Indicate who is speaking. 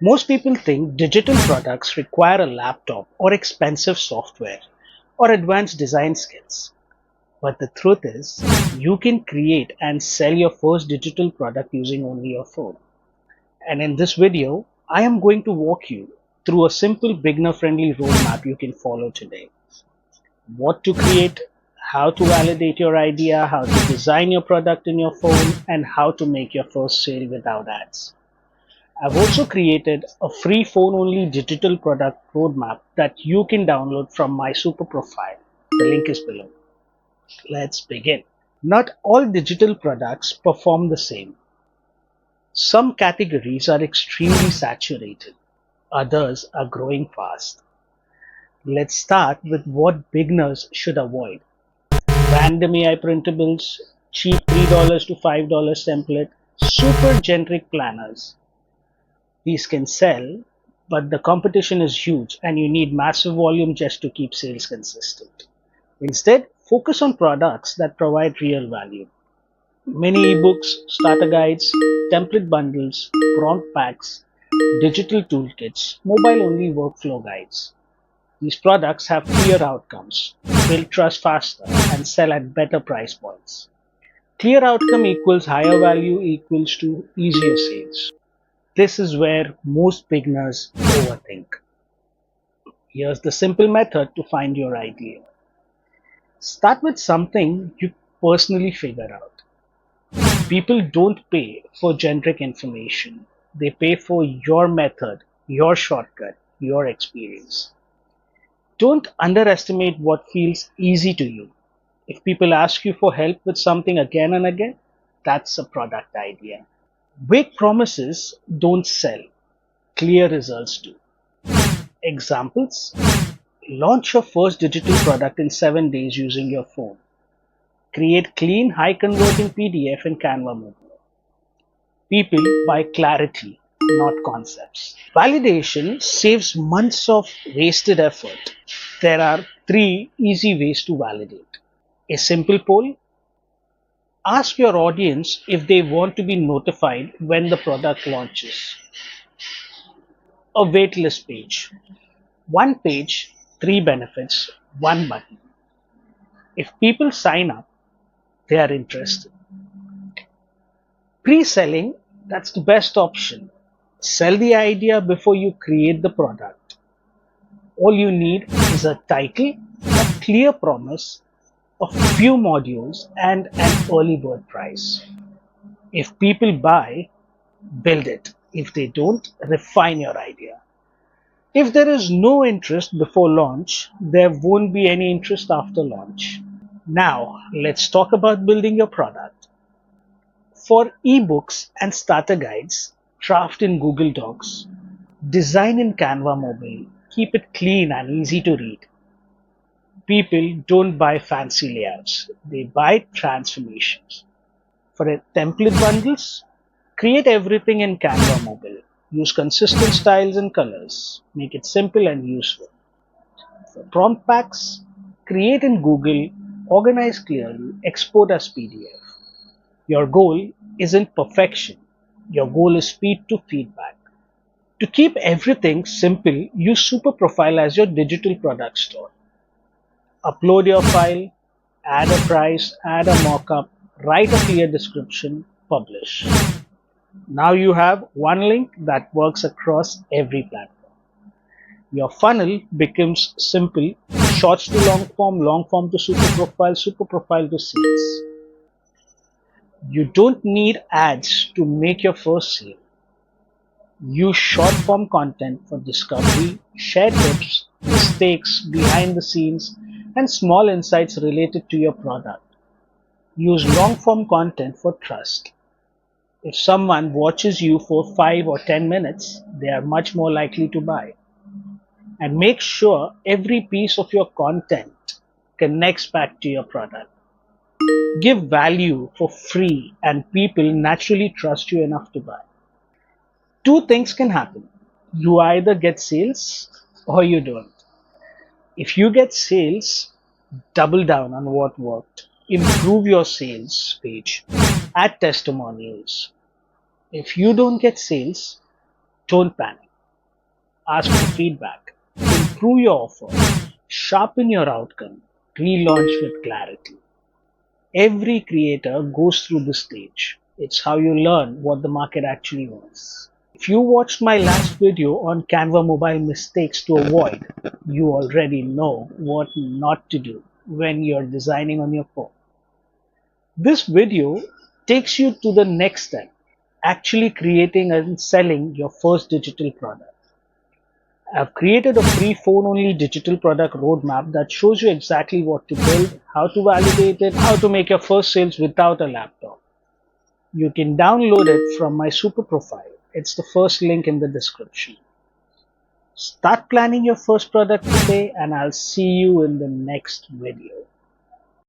Speaker 1: Most people think digital products require a laptop or expensive software or advanced design skills. But the truth is, you can create and sell your first digital product using only your phone. And in this video, I am going to walk you through a simple beginner-friendly roadmap you can follow today. What to create, how to validate your idea, how to design your product in your phone, and how to make your first sale without ads. I've also created a free phone-only digital product roadmap that you can download from my Superprofile. The link is below. Let's begin. Not all digital products perform the same. Some categories are extremely saturated. Others are growing fast. Let's start with what beginners should avoid. Random AI printables, cheap $3 to $5 template, super generic planners. These can sell, but the competition is huge and you need massive volume just to keep sales consistent. Instead, focus on products that provide real value. Mini ebooks, starter guides, template bundles, prompt packs, digital toolkits, mobile-only workflow guides. These products have clear outcomes, build trust faster, and sell at better price points. Clear outcome equals higher value equals to easier sales. This is where most beginners overthink. Here's the simple method to find your idea. Start with something you personally figure out. People don't pay for generic information. They pay for your method, your shortcut, your experience. Don't underestimate what feels easy to you. If people ask you for help with something again and again, that's a product idea. Vague promises don't sell. Clear results do. Examples: launch your first digital product in 7 days using your phone. Create clean, high-converting PDF in Canva Mobile. People buy clarity, not concepts. Validation saves months of wasted effort. There are 3 easy ways to validate. A simple poll. Ask your audience if they want to be notified when the product launches. A waitlist page. 1 page, 3 benefits, 1 button. If people sign up, they are interested. Pre-selling, that's the best option. Sell the idea before you create the product. All you need is a title, a clear promise, a few modules, and an early bird price. If people buy, build it. If they don't, refine your idea. If there is no interest before launch, there won't be any interest after launch. Now, let's talk about building your product. For ebooks and starter guides, draft in Google Docs, design in Canva Mobile, keep it clean and easy to read. People don't buy fancy layouts, they buy transformations. For template bundles, create everything in Canva Mobile. Use consistent styles and colors. Make it simple and useful. For prompt packs, create in Google, organize clearly, export as PDF. Your goal isn't perfection. Your goal is speed to feedback. To keep everything simple, use Superprofile as your digital product store. Upload your file, add a price, add a mockup, write a clear description, publish. Now you have one link that works across every platform. Your funnel becomes simple: shorts to long form to super profile to sales. You don't need ads to make your first sale. Use short form content for discovery, share tips, mistakes, behind the scenes, and small insights related to your product. Use long form content for trust. If someone watches you for 5 or 10 minutes, they are much more likely to buy. And make sure every piece of your content connects back to your product. Give value for free and people naturally trust you enough to buy. 2 things can happen. You either get sales or you don't. If you get sales, double down on what worked. Improve your sales page. Add testimonials. If you don't get sales, don't panic. ask for feedback, improve your offer, sharpen your outcome, relaunch with clarity. Every creator goes through this stage. It's how you learn what the market actually wants. If you watched my last video on Canva Mobile mistakes to avoid, you already know what not to do when you're designing on your phone. This video takes you to the next step, actually creating and selling your first digital product. I've created a free phone-only digital product roadmap that shows you exactly what to build, how to validate it, how to make your first sales without a laptop. You can download it from my Superprofile. It's the first link in the description. Start planning your first product today, and I'll see you in the next video.